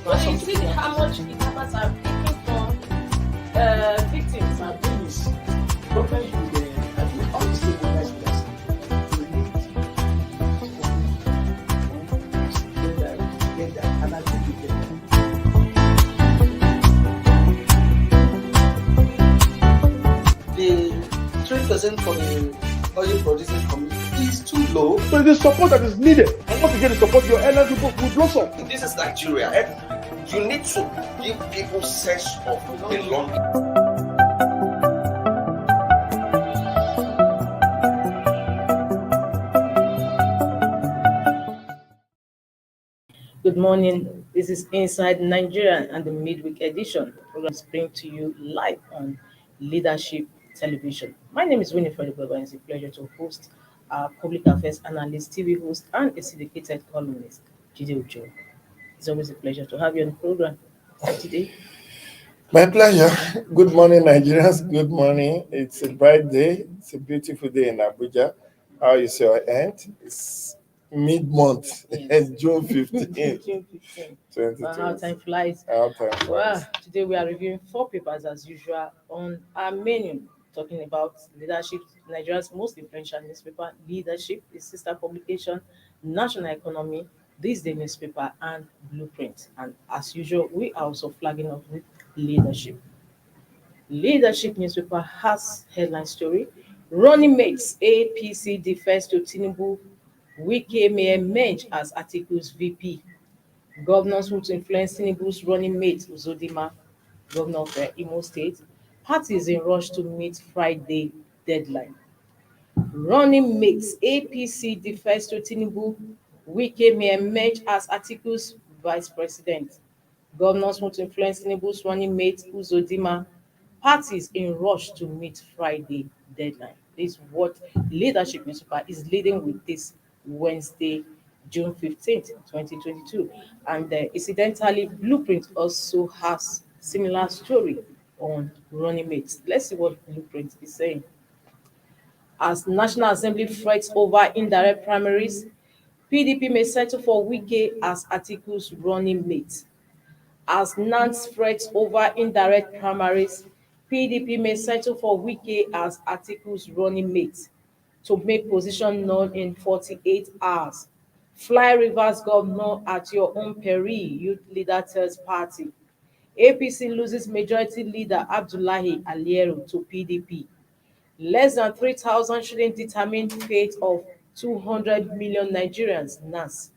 But you see how much kidnappers are taking from victims. My thing is, government should, I think all the stakeholders should get that, and I think we get that. The 3% for the oil producing community is too low. So the support that is needed, and once you get the support, your energy will blossom. This is Nigeria. You need to give people sense of belonging. Good morning. This is Inside Nigeria and the midweek edition. The program is bring to you live on Leadership Television. My name is Winifred Weber, and it's a pleasure to host our public affairs analyst, TV host, and a syndicated columnist, THISDAY. It's always a pleasure to have you on the program today. My pleasure. Good morning, Nigerians. Good morning. It's a bright day. It's a beautiful day in Abuja. How is your end? It's mid-month. Yes. It's June 15th, June 15th. 2020. How time flies. How time flies. Well, today we are reviewing 4 papers as usual on our menu, talking about leadership, Nigeria's most influential newspaper, Leadership, its sister publication, National Economy, THISDAY newspaper, and Blueprint. And as usual, we are also flagging off with Leadership. Leadership newspaper has headline story: running mates APC defers to Tinubu, Wike may emerge as Atiku's VP. Governors who to influence Tinubu's running mate Uzodinma, governor of Imo State. Parties in rush to meet Friday deadline. Running mates APC defers to Tinubu, Wike may emerge as Atiku's vice president. Governors want to influence Tinubu's running mate Uzodinma. Parties in rush to meet Friday deadline. This is what Leadership newspaper is leading with this Wednesday, June 15th, 2022. And incidentally, Blueprint also has similar story on running mates. Let's see what Blueprint is saying. As National Assembly fights over indirect primaries, PDP may settle for Wike as Atiku's running mate. As NANS fights over indirect primaries, PDP may settle for Wike as Atiku's running mate to make position known in 48 hours. Fly Rivers governor at your own peril, youth leader tells party. APC loses majority leader Abdullahi Aliero to PDP. Less than 3,000 shouldn't determine fate of 200 million Nigerians, NAS.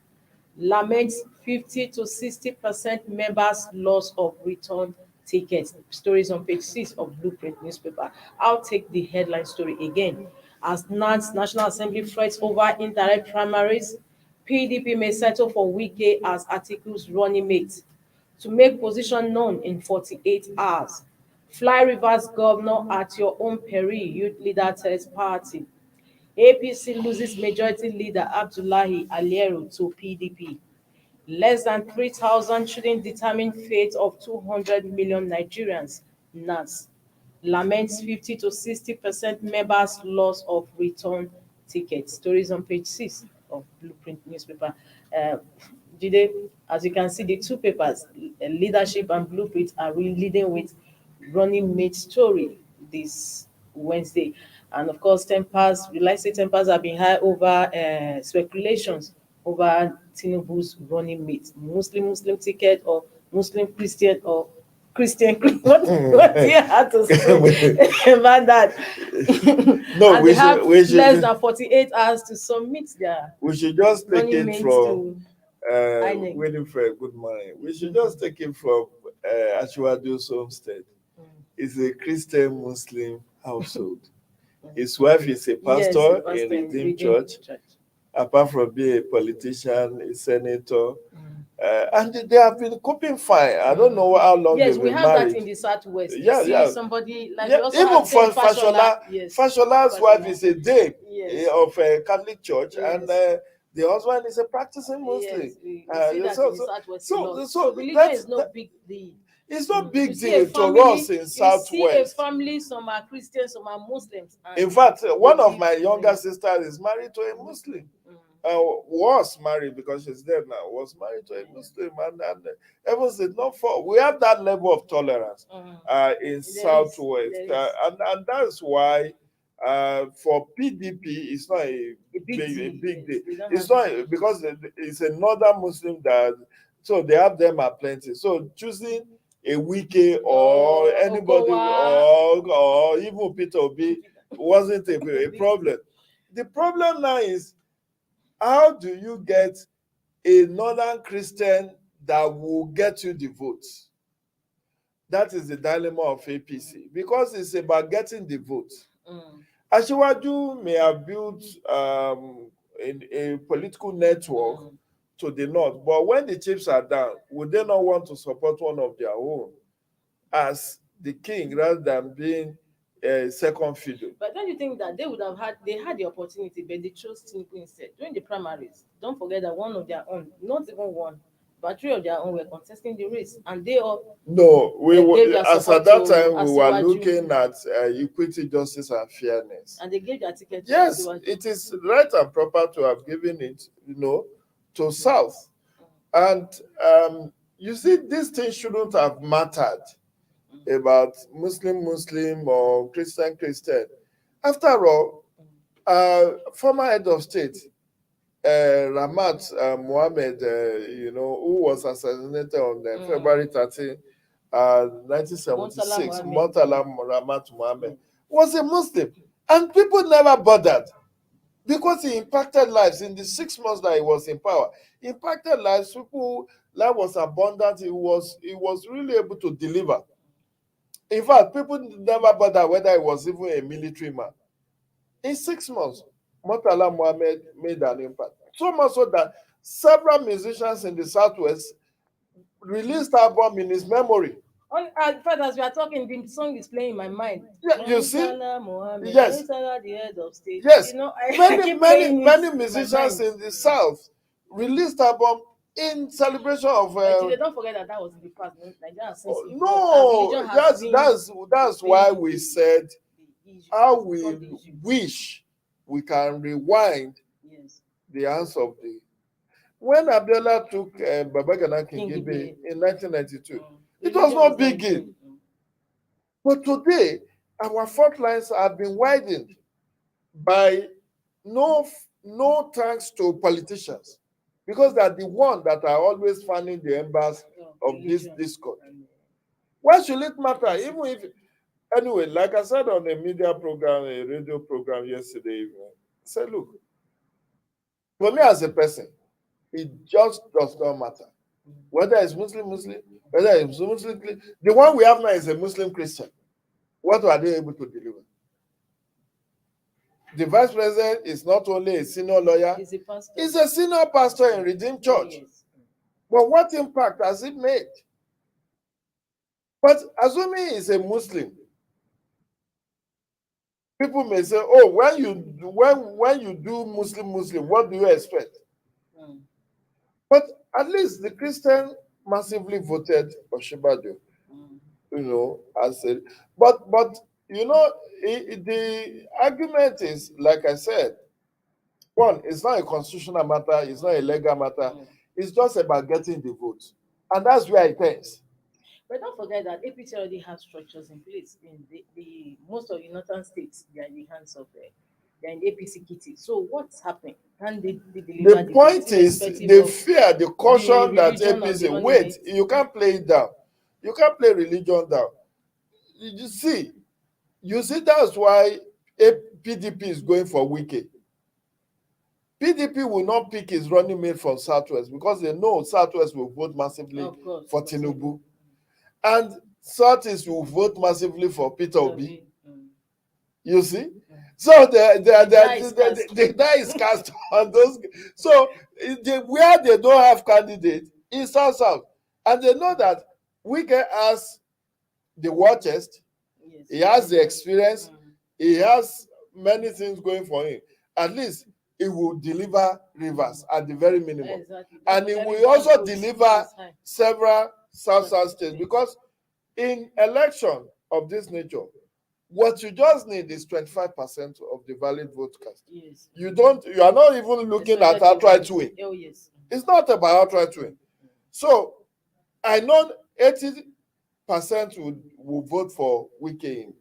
Laments 50 to 60% members' loss of return tickets. Stories on page 6 of Blueprint newspaper. I'll take the headline story again. As NANS National Assembly fights over indirect primaries, PDP may settle for Wike as Atiku's running mate to make position known in 48 hours. Fly Rivers governor at your own peril, youth leader tells party. APC loses majority leader Abdullahi Aliero to PDP. Less than 3,000 shouldn't determine fate of 200 million Nigerians, NAS. Laments 50 to 60% members' loss of return tickets. Stories on page 6 of Blueprint newspaper. Jide, as you can see, the 2 papers, Leadership and Blueprint, are really leading with running mate story this Wednesday. And of course, tempers have been high over speculations over Tinubu's running mate, Muslim ticket or Muslim Christian or Christian. What do you have to say about that? No, and we they have should less than 48 hours to submit their we should just take running it mates from INEC. Winifred. Good morning. We should just take it from Ashwado's homestead. It's a Christian Muslim household. His wife is a pastor in Redeemed Church. Apart from being a politician, a senator, and they have been coping fine. I don't know how long they've been married. Yes, we have that in the Southwest. Somebody like even for Fashola's wife is a dame of a Catholic church, and the husband is a practicing Muslim. Yes, we see that in the Southwest. So religion is no big deal. It's not big deal to us in Southwest. You see a family, some are Christians, some are Muslims. In fact, one of my younger sisters is married to a Muslim. was married, because she's dead now, was married to a Muslim, and heaven said not for. We have that level of tolerance in Southwest, and that's why for PDP it's not a big deal. It's not because it's a northern Muslim that, so they have them at plenty. So choosing a Wike or anybody or even Peter Obi wasn't a problem. The problem now is, how do you get a northern Christian that will get you the votes? That is the dilemma of APC, because it's about getting the votes. Asiwaju may have built a political network to the north, but when the chips are down, would they not want to support one of their own as the king rather than being a second fiddle? But don't you think that they would have had the opportunity, but they chose Tinubu instead during the primaries? Don't forget that one of their own, not even one, but three of their own were contesting the race, and they all as at that time we were looking at equity, justice, and fairness, and they gave their ticket. Yes, it is right and proper to have given it, to South, and you see, these things shouldn't have mattered about Muslim or Christian. After all, former head of state Ramat Mohammed, who was assassinated on February 13, 1976, Murtala Ramat Mohammed, was a Muslim. And people never bothered, because he impacted lives in the 6 months that he was in power. He impacted lives, people, life was abundant. He was really able to deliver. In fact, people never bothered whether he was even a military man. In 6 months, Murtala Mohammed made an impact. So much so that several musicians in the Southwest released album in his memory. In fact, as we are talking, the song is playing in my mind. Yeah, you see? Mohammed, Yes. the head of state. Yes. Many musicians in the South released album in celebration of. Don't forget that was in the past. That's why we said how we wish we can rewind the answer of the. When Abdullah took Babagana Kingibe in 1992, it was not big deal. But today, our fault lines have been widened by no thanks to politicians, because they are the ones that are always fanning the embers of this discord. Why should it matter? Even if, anyway, like I said on a media program, a radio program yesterday evening, I said, look, for me as a person, it just does not matter. Whether it's Muslim, whether it's Muslim, the one we have now is a Muslim Christian. What are they able to deliver? The vice president is not only a senior lawyer, he's a senior pastor in Redeemed Church. Yes. But what impact has it made? But assuming he's a Muslim, people may say, oh, when you do Muslim, what do you expect? But at least the Christian massively voted for Shibadu, as a, but the argument is, like I said, one, it's not a constitutional matter, it's not a legal matter, it's just about getting the vote. And that's where it ends. But don't forget that APC already has structures in place in the most of the northern states. They are in the hands of they're in APC kitty. So what's happening? Can they deliver the point is the fear, the caution that APC. Wait, you can't play it down. You can't play religion down. You see, that's why PDP is going for Wike. PDP will not pick his running mate from Southwest because they know Southwest will vote massively for Tinubu. And Southeast will vote massively for Peter Obi. You see? So the die is cast on those. So where they don't have candidate is South. And they know that Wike has the war chest, he has the experience, he has many things going for him. At least he will deliver Rivers at the very minimum. Exactly. And he will also deliver several South states, because in election of this nature, What you just need is 25% of the valid vote cast. Yes. You are not even looking at outright win. Oh, yes. It's not about outright win. So I know 80% will vote for Wike.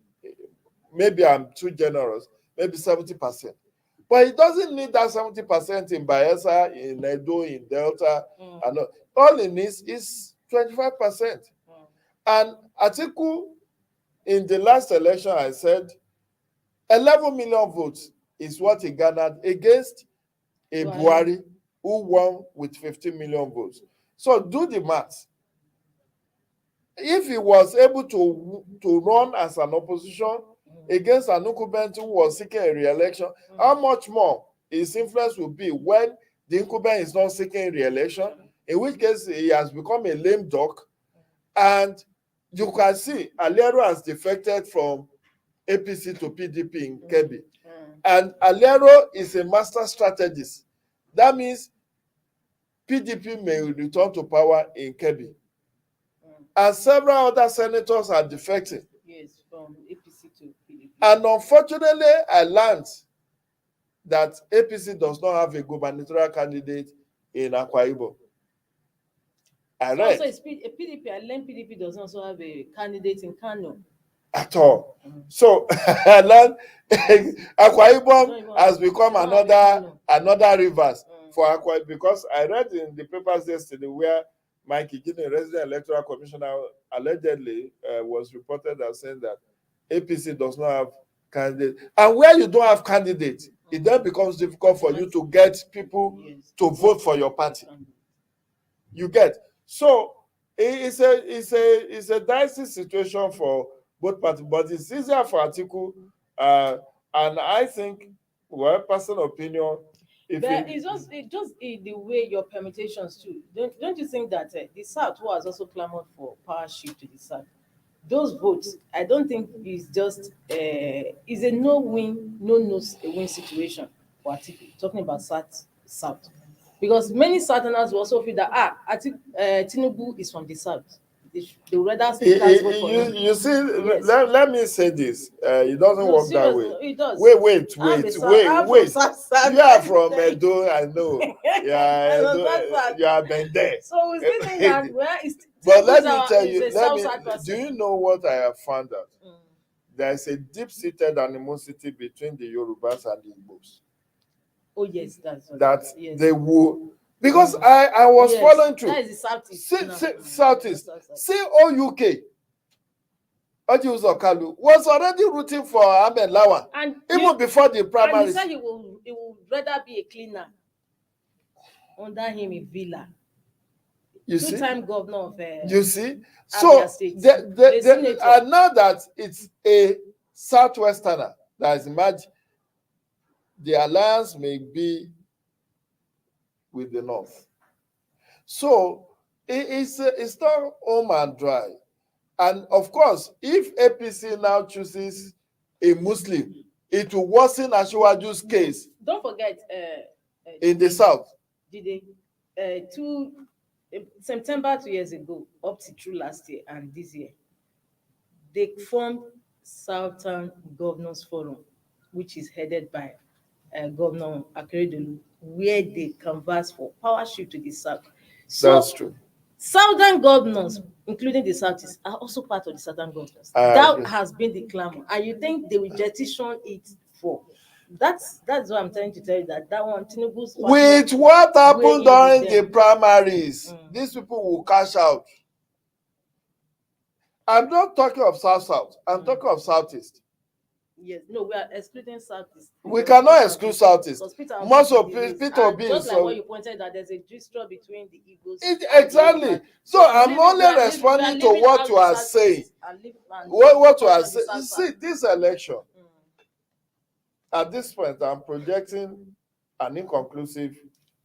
Maybe I'm too generous, maybe 70%. But it doesn't need that 70% in Bayelsa, in Edo, in Delta. And all it needs is 25%. And Atiku, in the last election, I said 11 million votes is what he garnered against a Buhari who won with 15 million votes. So do the math. If he was able to run as an opposition against an incumbent who was seeking a re-election, how much more his influence will be when the incumbent is not seeking re-election, in which case he has become a lame duck. And you can see Aliero has defected from APC to PDP in Kebbi. And Aliero is a master strategist. That means PDP may return to power in Kebbi. And several other senators are defecting. Yes, from APC to PDP. And unfortunately, I learned that APC does not have a gubernatorial candidate in Akwa Ibom. I read. Also, PDP, I learned PDP does also have a candidate in Kano. At all. So I learned Akwa Ibom has become another Rivers for Akwa, because I read in the papers yesterday where Mike Ikine, resident electoral commissioner, allegedly was reported as saying that APC does not have candidates. And where you don't have candidates, it then becomes difficult for you to get people to vote for your party. You get. So it's a dicey situation for both parties, but it's easier for Atiku. And I think, well, personal opinion, it's just the way your permutations too. Don't you think that the South, who has also clamored for power shift to the South, those votes, I don't think is just is a no-win, no-win situation for Atiku. Talking about South, because many Southerners will also feel that Tinubu is from the South. They would rather vote for him. You see, yes. let me say this. It doesn't work that way. It does. Wait. You are from Edo, I know. Yeah, you have been there. So we still think that where is. But let me tell you, do you know what I have found out? There is a deep-seated animosity between the Yorubas and the Igbos. Oh yes, yes. They will. Because I was following through. That is the Southeast. COUK, Oji Kalu, was already rooting for Ahmed Lawan, even before the primaries. And he said he would rather be a cleaner under him in Villa. You see? Two-time governor of you see? So, and now that it's a Southwesterner that is emerged, the alliance may be with the North. So it's not home and dry. And of course, if APC now chooses a Muslim, it will worsen Asiwaju's case. Don't forget, in the South. Did they September 2 years ago, up to through last year and this year, they formed Southern Governors Forum, which is headed by Governor Akeredolu, where they canvass for power shift to the South. So, that's true. Southern governors, including the Southeast, are also part of the Southern governors. That has been the clamor, and you think they will petition it for? That's what I'm trying to tell you, that one Tinubu's with what happened during the primaries, these people will cash out. I'm not talking of South. I'm talking of Southeast. Yes, no, we are excluding Southeast. We cannot exclude Southeast. Most of Peter Obi, just like what you pointed out, there's a distro between the Igbos. Exactly. So I'm only responding to what you are saying. What you are saying. You see, this election, at this point, I'm projecting an inconclusive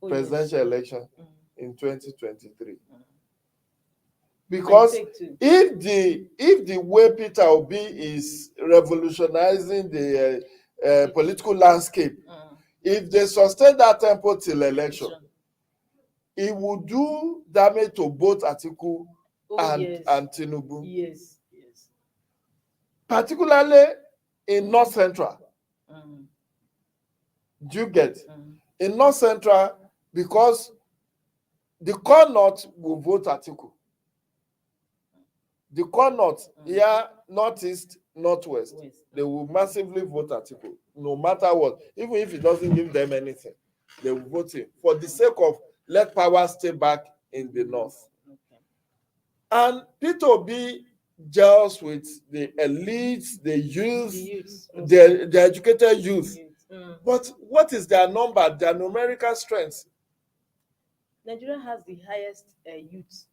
presidential election in 2023. Because if the way Peter Obi is revolutionizing the political landscape, if they sustain that tempo till election, it will do damage to both Atiku and Tinubu. Yes. Particularly in North Central. Mm. Do you get? Mm. In North Central, because the core North will vote Atiku. The core North, here, Northeast, Northwest, West. they will massively vote Atiku, no matter what. Even if it doesn't give them anything, they will vote him for the sake of let power stay back in the North. Okay. And Peter Obi gels with the elites, the youth, The youths. the educated youth. Mm. But what is their number, their numerical strength? Nigeria has the highest youth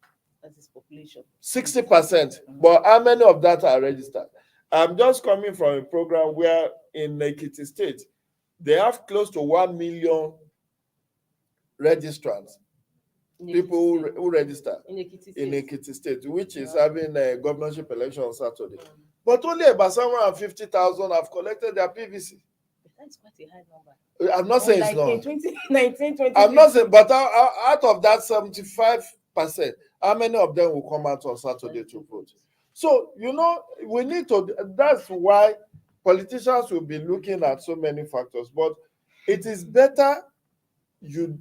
as its population. 60%. But how many of that are registered? I'm just coming from a program where in Ekiti State, they have close to 1 million registrants, people who register in Ekiti State, Ekiti State, which is having a governorship election on Saturday. But only about 750,000 have collected their PVC. That's quite a high number. I'm not saying like it's not. In 2019, 2020. I'm not saying, but out of that 75%, how many of them will come out on Saturday to vote? So, we need to, that's why politicians will be looking at so many factors. But it is better you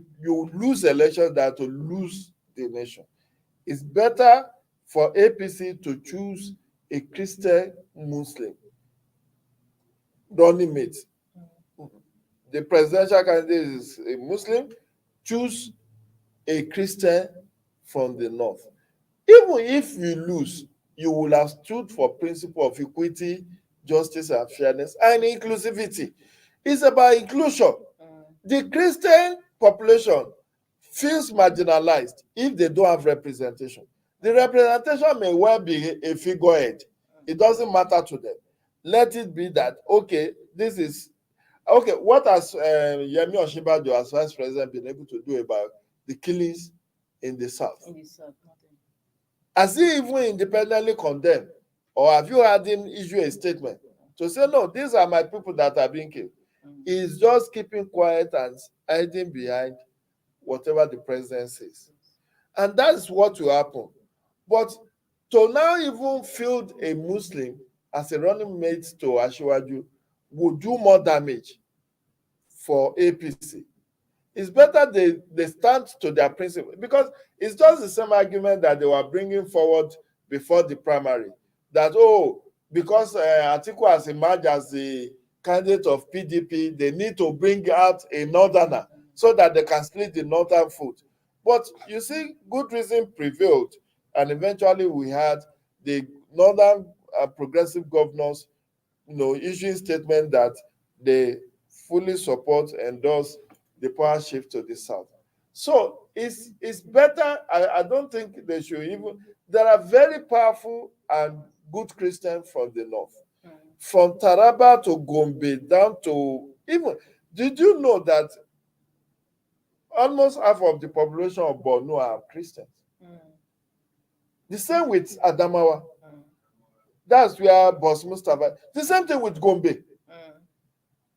lose elections than to lose the nation. It's better for APC to choose a Christian Muslim running mate. The presidential candidate is a Muslim, choose a Christian from the North. Even if you lose, you will have stood for principle of equity, justice, and fairness, and inclusivity. It's about inclusion. The Christian population feels marginalized if they don't have representation. The representation may well be a figurehead. It doesn't matter to them. Let it be that, okay, what has Yemi Osinbajo as vice president been able to do about the killings in the South? In the South, nothing. Has he even independently condemned? Or have you had him issue a statement to say, no, these are my people that are being killed? He's just keeping quiet and hiding behind whatever the president says. And that's what will happen. But to now even field a Muslim as a running mate to Asiwaju would do more damage for APC. It's better they stand to their principle, because it's just the same argument that they were bringing forward before the primary, that, because Atiku has emerged as the candidate of PDP, they need to bring out a northerner so that they can split the northern vote. But you see, good reason prevailed, and eventually we had the northern progressive governors, issuing statement that they fully support, endorse the power shift to the South. So it's better. I don't think they should even. There are very powerful and good Christians from the North. From Taraba to Gombe down to even, did you know that almost half of the population of Borno are Christians? The same with Adamawa. That's where Boss Mustafa. The same thing with Gombe.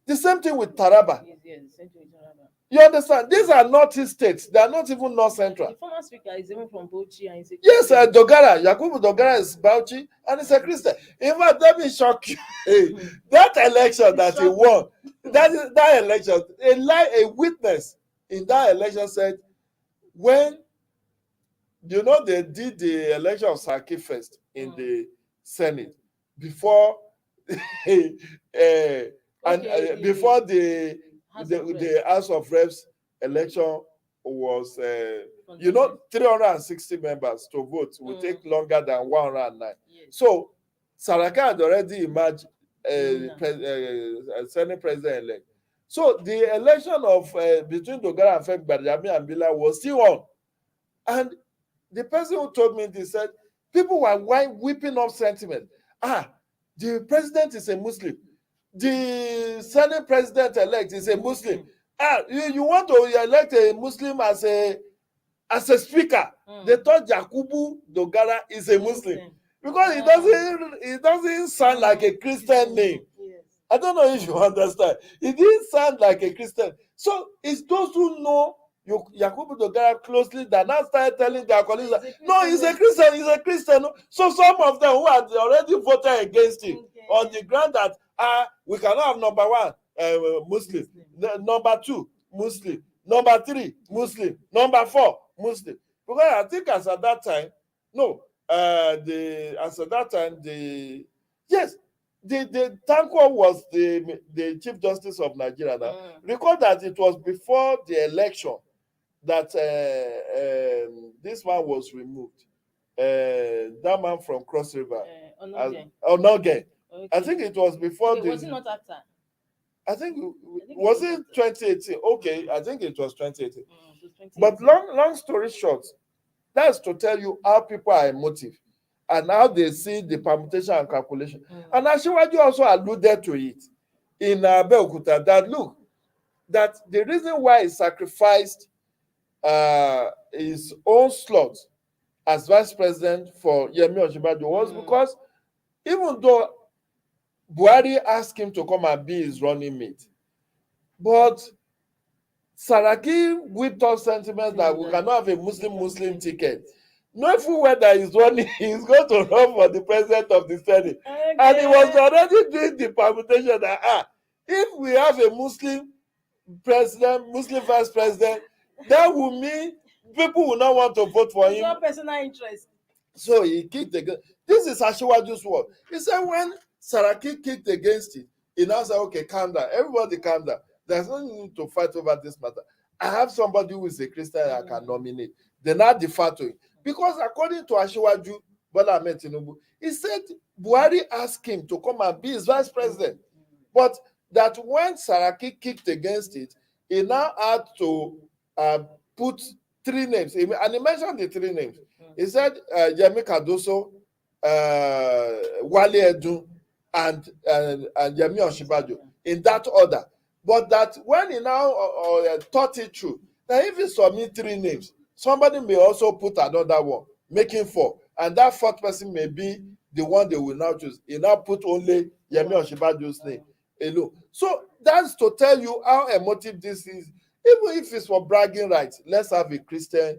The same thing with Taraba. Yes, the same thing with Taraba. You understand? These are northeast states. They are not even North Central. The former speaker is even from Bauchi, and he's a Yes, Dogara. Yakubu Dogara is Bauchi, and he's a Christian. In fact, let me shock you. That election that he won, that election, a witness in that election said, when they did the election of Saki first in the Senate before before the House of Reps election was 360 members to vote will take longer than 109. Yes. So Saraki had already emerged Senate president-elect. So the election of between Dogara and Femi Gbadami and Bila was still on. And the person who told me this said, people were whipping up sentiment. The president is a Muslim. The Senate president-elect is a Muslim. You want to elect a Muslim as a speaker? They thought Yakubu Dogara is a Muslim because it doesn't sound like a Christian name. Yes. I don't know if you understand. It didn't sound like a Christian. So it's those who know Yakubu Dogara closely that now started telling their colleagues that no, he's a Christian. So some of them who had already voted against him on the ground that we cannot have number one Muslim, number two Muslim, number three Muslim, number four Muslim. Because I think as at that time, the Tanko was the Chief Justice of Nigeria now. Recall that it was before the election that this man was removed. That man from Cross River. Onoge. Okay. I think it was before was it not after? I think was it 2018? Okay, I think it was 2018. But long story short, that's to tell you how people are emotive and how they see the permutation and calculation. And Asiwaju also alluded to it in Abeokuta that look, that the reason why he sacrificed his own slot as vice president for Yemi Osinbajo was because even though Buhari asked him to come and be his running mate, but Saraki whipped up sentiments that we cannot have a Muslim ticket. No fool whether he's running, he's going to run for the president of the Senate. Okay. And he was already doing the permutation that if we have a Muslim president, Muslim vice president, that will mean people will not want to vote for him. No personal interest. So he kicked against. This is Asiwaju's word. He said when Saraki kicked against it, he now said, okay, calm down. Everybody calm down. There's no need to fight over this matter. I have somebody who is a Christian I can nominate. They now defer to him. Because according to Asiwaju, Bola Ahmed Tinubu, he said Buhari asked him to come and be his vice president. But that when Saraki kicked against it, he now had to put three names. And he mentioned the three names. He said Yemi Cardoso, Wale Edun, and Yemi Osinbajo in that order. But that when he now thought it through, that if he submit three names, somebody may also put another one, making four. And that fourth person may be the one they will now choose. He now put only Yemi Osinbajo's name alone. So that's to tell you how emotive this is. Even if it's for bragging rights, let's have a Christian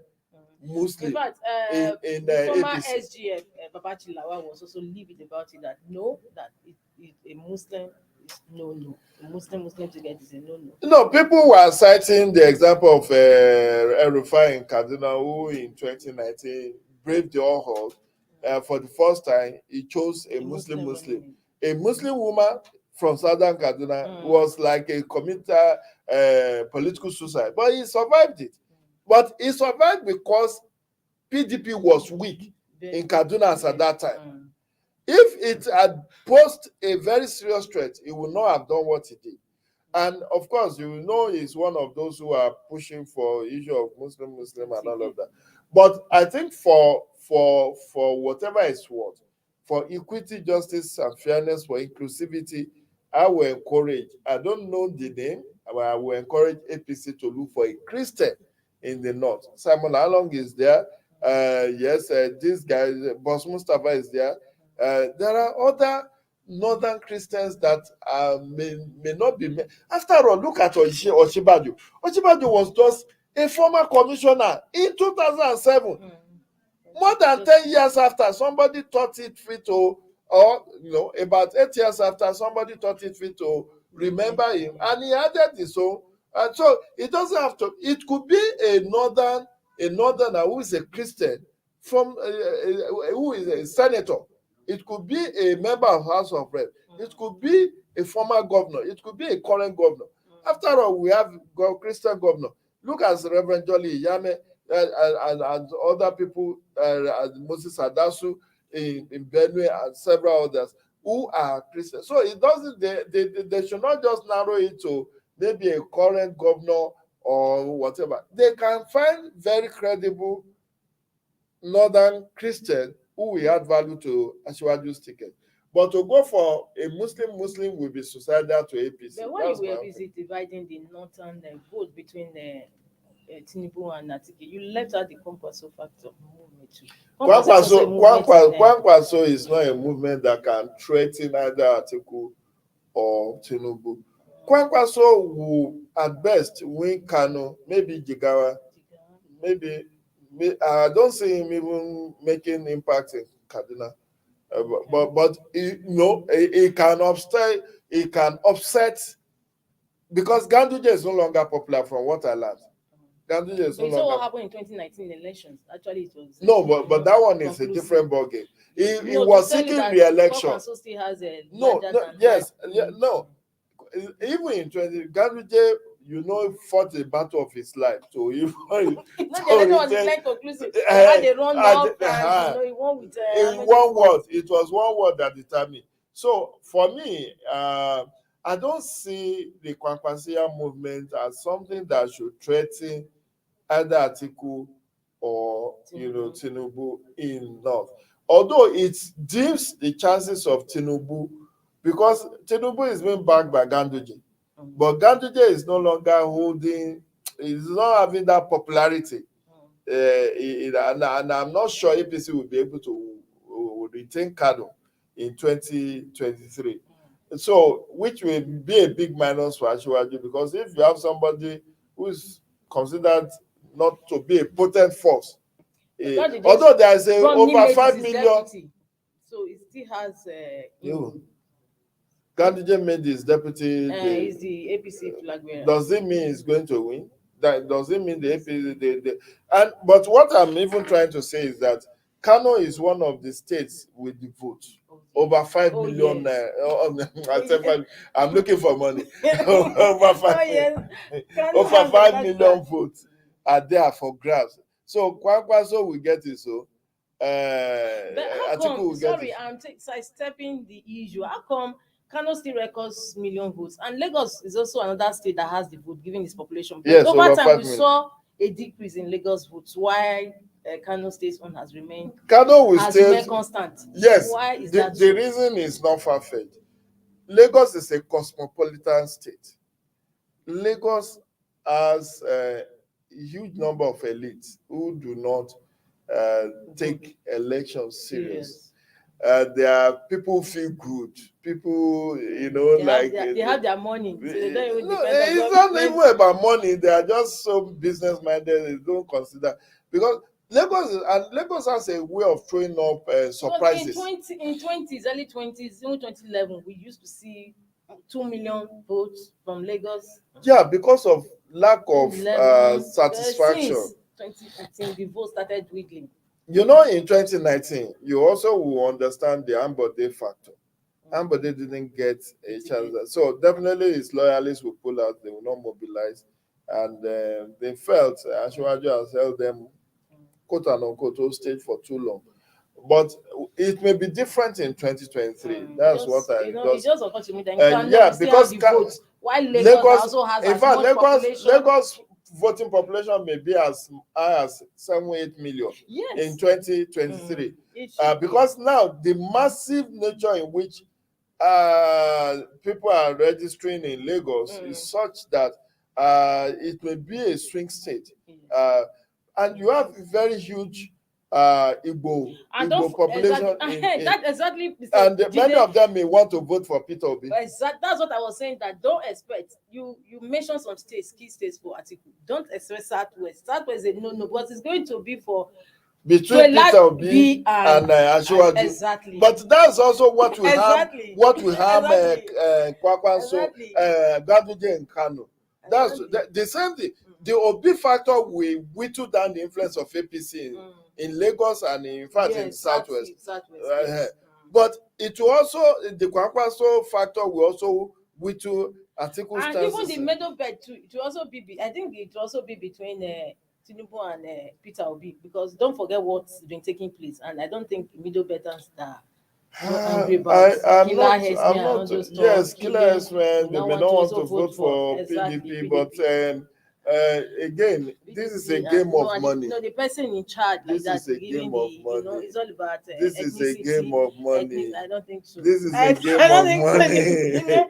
Muslim. In fact, the former SGF, Babaji Lawal, was also livid about it that a Muslim is no. A Muslim to get is a no. No, people were citing the example of El-Rufai in Kaduna, who in 2019 braved the all for the first time. He chose a Muslim. A Muslim woman from southern Kaduna was like a committed political suicide, but he survived it. But he survived because PDP was weak in Kaduna at that time. If it had posed a very serious threat, he would not have done what he did. And of course, you know he's one of those who are pushing for issue of Muslim and all of that. But I think for whatever it's worth, for equity, justice, and fairness, for inclusivity, I will encourage, I don't know the name, but I will encourage APC to look for a Christian in the north. Simon Along is there. This guy, Boss Mustafa is there. There are other northern Christians that may not be. After all, look at Osinbajo. Osinbajo was just a former commissioner in 2007. More than 10 years after, somebody thought it fit to, or about 8 years after, somebody thought it fit to remember him, and he added his own. And so it doesn't have to. It could be a northerner who is a Christian from who is a senator. It could be a member of House of Reps. It could be a former governor. It could be a current governor. After all, we have Christian governor. Look at Reverend Jolly Yame and other people, Moses Adasu in Benue and several others who are Christians. So it doesn't. They should not just narrow it to maybe a current governor or whatever. They can find very credible northern Christian who will add value to Asiwaju's ticket. But to go for a Muslim will be suicidal to APC. Then why you were busy dividing the northern vote between Tinubu and Atike? You left out the Kwankwaso factor movement too. Kwankwaso is not a movement that can threaten either Atiku or Tinubu. Kwankwaso will at best win Kano, maybe Jigawa, maybe. I don't see him even making impact in Kaduna. But it can upset. It can upset because Ganduje is no longer popular from what I learned. Ganduje is no But you saw what longer. happened in 2019 elections. Actually, it was No, but that one is a conclusive. different ballgame. He No, to was tell you seeking that re-election. Kwankwaso still has a No, larger no, than yes, life yeah, image. no. Even in 20, Ganduje, fought the battle of his life. So even No, the to election was retain, like conclusive. They had a run up, and he won with how in many one word, votes? it was one word that determined. So for me, I don't see the Kwankwasia movement as something that should threaten either Atiku or Tinubu enough. Although it dims the chances of Tinubu because Tinubu is being backed by Ganduje, but Ganduje is no longer is not having that popularity. And I'm not sure APC will be able to retain Kano in 2023. So, which will be a big minus for Ashwaju because if you have somebody who is considered not to be a potent force, although there is over 5 million. Deputy, so it still has. Ganduje made his deputy. He's the APC flag bearer. Does it mean he's going to win? Does it mean the APC? But what I'm even trying to say is that Kano is one of the states with the vote. Over 5 million. Yes. I'm looking for money. Over 5 million votes are there for grabs. So Kwankwaso will get it. So Atiku will get it. I'm sidestepping the issue. How come Kano still records million votes, and Lagos is also another state that has the vote given its population. But yes, over time we saw a decrease in Lagos votes. Why Kano State's own has remained? Kano will stay constant. Yes. Why is that? The reason is not far-fetched. Lagos is a cosmopolitan state. Lagos has a huge number of elites who do not take elections serious. There are people feel good. People, they have their money. So they don't even it's not even about money. They are just so business minded. They don't consider because Lagos has a way of throwing up surprises. In 20s, early 20s, even 2011, we used to see 2 million votes from Lagos. Yeah, because of lack of satisfaction. Since 2015, the vote started dwindling. In 2019, you also will understand the Ambode factor. Ambode didn't get a chance. So definitely his loyalists will pull out, they will not mobilize. And they felt Ashwaju has held them, quote and unquote, on stage for too long. But it may be different in 2023. That's what I it just occurred to me that because while Lagos also has in fact, Lagos voting population may be as high as 7-8 million in 2023. Because now the massive nature in which people are registering in Lagos is such that it may be a swing state. And you have very huge Igbo population. Many of them may want to vote for Peter Obi. That's what I was saying, that don't expect. You mentioned some states, key states for Atiku. Don't expect Southwest. Southwest is no, but it's going to be for between Peter Obi and Ashwaju. Exactly. But that's also what we have. What we have, Kwakwanso, Ganduje and Kano. That's the same thing. The Obi factor will whittle down the influence of APC in Lagos and in fact in Southwest. But it will also, the Kwakwanso factor will also whittle Atiku's chances. And even the middle bed too, it will also be, I think it will also be between Tinubu and Peter Obi, because don't forget what's been taking place, and I don't think middle betters are angry about Killer Herdsmen and all those stuff. Yes, Killer Herdsmen, they may not want to vote for PDP, but again, this is a game of money. No, the person in charge, this is a game of money. It's all about this is a game of money. I don't think so. This is a game of money.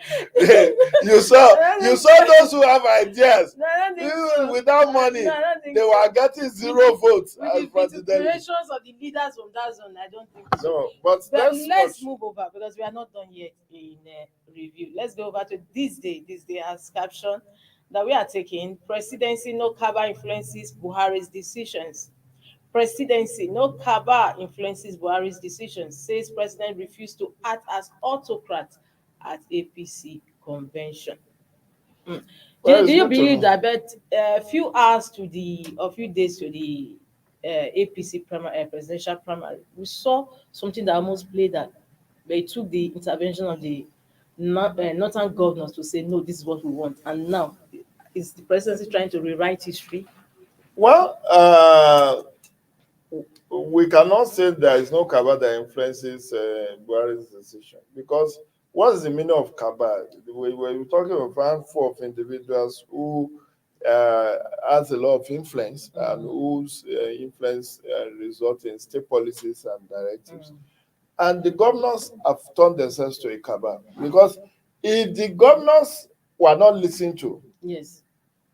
You saw those who have ideas. Without money, they were getting 0 votes as president. The declarations of the leaders from that zone, I don't think so. No, but let's move over, because we are not done yet in review. Let's go over to this day. This day has caption that we are taking: presidency no cover influences Buhari's decisions. Presidency, no cabal influences Buhari's decisions, says president refused to act as autocrat at APC convention. Mm. Well, Do it's you good to believe know. that but a few hours to the a few days to the APC primary, presidential primary, we saw something that almost played that, but it took the intervention of the northern governors to say no, this is what we want, and now is the presidency trying to rewrite history? Well, we cannot say there is no cabal that influences Buhari's decision, because what is the meaning of cabal? We're talking of a handful of individuals who has a lot of influence, and whose influence result in state policies and directives. And the governors have turned themselves to a cabal, because if the governors were not listened to, Yes.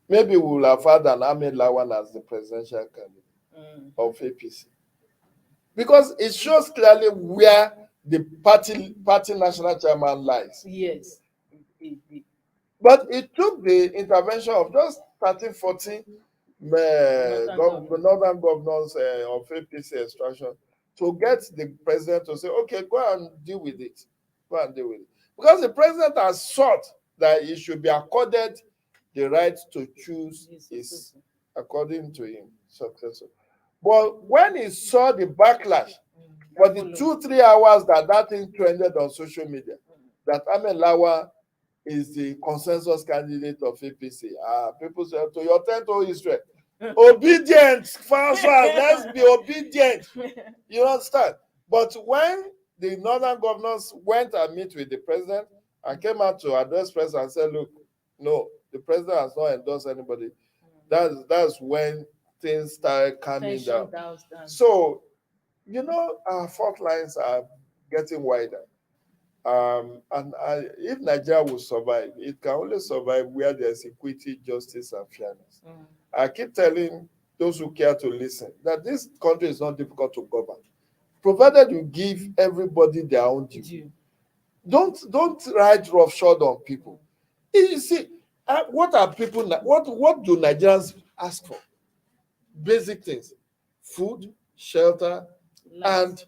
maybe we will have had an Ahmed Lawan as the presidential candidate of APC, because it shows clearly where the party national chairman lies. Yes. But it took the intervention of just 13, 14 northern governors of APC extraction to get the president to say, okay, go and deal with it. Go and deal with it. Because the president has sought that he should be accorded the right to choose his, according to him, successor. But when he saw the backlash for the 2-3 hours that thing trended on social media, that Ahmed Lawan is the consensus candidate of APC. People say, to your tent, O Israel. Obedient, fast, let's be obedient. You understand? But when the northern governors went and met with the president and came out to address press and said, look, no, the president has not endorsed anybody, that's when things started calming down. So, our fault lines are getting wider. And if Nigeria will survive, it can only survive where there's equity, justice, and fairness. I keep telling those who care to listen that this country is not difficult to govern, provided you give everybody their own due. Don't ride roughshod on people. You see, what are people? What do Nigerians ask for? Basic things: food, shelter, and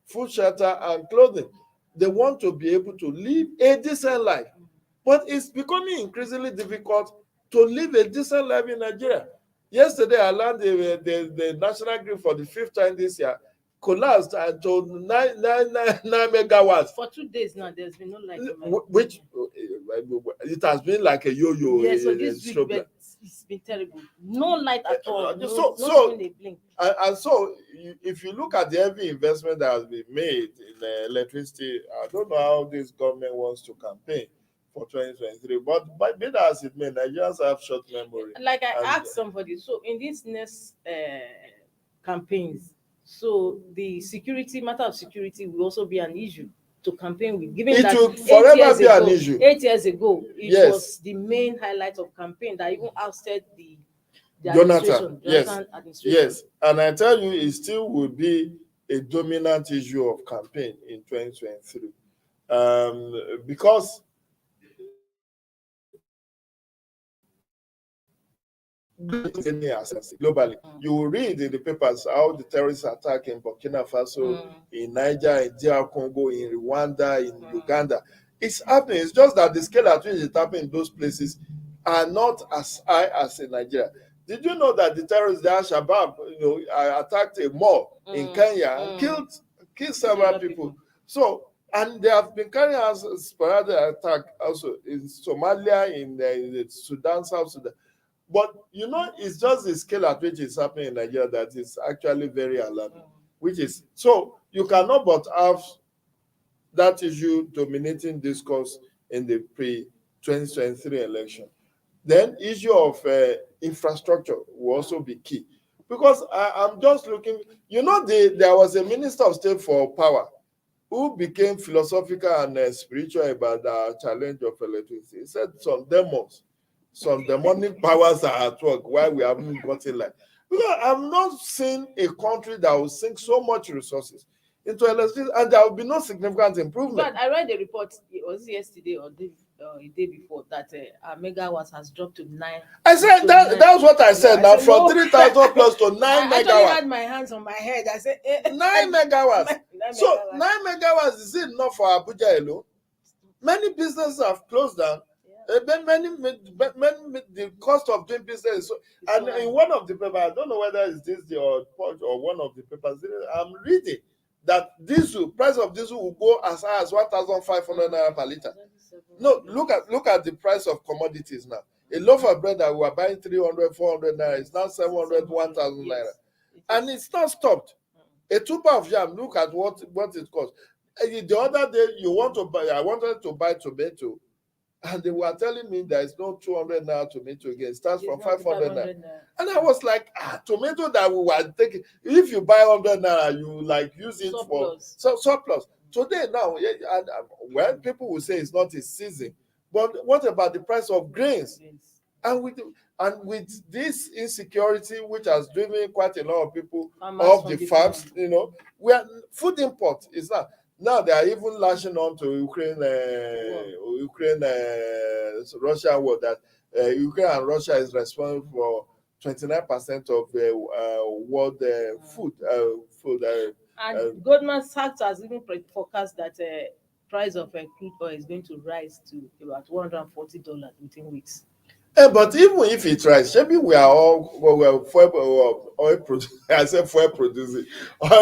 food, shelter, and clothing. They want to be able to live a decent life, but it's becoming increasingly difficult to live a decent life in Nigeria. Yesterday, I learned the national grid for the 5th time this year collapsed and to 9 megawatts. For 2 days now, there's been no light. Which it has been like a yo-yo. Yes, so this week it's been terrible. No light at all. Not even a blink. And so, if you look at the heavy investment that has been made in electricity, I don't know how this government wants to campaign for 2023. But be that as it may, Nigerians have short memory. Like I asked somebody, so in these next campaigns, so the matter of security will also be an issue to campaign with, given it that will forever be an issue. 8 years ago, it was the main highlight of campaign that even ousted the Jonathan administration. Yes, and I tell you, it still will be a dominant issue of campaign in 2023, because globally, you will read in the papers how the terrorists attack in Burkina Faso, in Niger, in DR Congo, in Rwanda, in Uganda. It's happening. It's just that the scale at which it's happening in those places are not as high as in Nigeria. Did you know that the terrorists, the Al-Shabaab, attacked a mall in Kenya and killed several people? So, and they have been carrying out sporadic attack also in Somalia, in Sudan, South Sudan. But it's just the scale at which it's happening in Nigeria that is actually very alarming. So you cannot but have that issue dominating discourse in the pre-2023 election. Then issue of infrastructure will also be key, because I'm just looking. There was a minister of state for power who became philosophical and spiritual about the challenge of electricity. He said some demonic powers are at work while we haven't gotten light. Because I've not seen a country that will sink so much resources into electricity and there will be no significant improvement. But I read the report, it was yesterday or a day before that our megawatt has dropped to 9. I said that's what I said. I Now said, from no. 3,000 plus to 9 I actually megawatts. had my hands on my head. I said, 9 megawatts. 9 So megawatts. 9 megawatts is it enough for Abuja alone? Many businesses have closed down. Many, the cost of doing business. So, and in one of the papers, I don't know whether it's this or Punch or one of the papers, I'm reading that price of diesel will go as high as 1,500 naira per liter. No, look at the price of commodities now. A loaf of bread that we were buying 300, 400 naira is now 700, 1,000 naira, and it's not stopped. A tuber of yam, look at what it costs. The other day, I wanted to buy tomato, and they were telling me there is no 200 naira tomato again. It starts from 500 naira. And I was like, tomato that we were taking, if you buy 100 naira, you like use it for surplus. Today now, well, people will say it's not a season, but what about the price of grains? And with this insecurity, which has driven quite a lot of people off the farms, where food import is now they are even lashing on to Russia war, that Ukraine and Russia is responsible for 29% of world food. And Goldman Sachs has even forecast that price of crude oil is going to rise to about $140 within weeks. But even if it rise, maybe we are all oil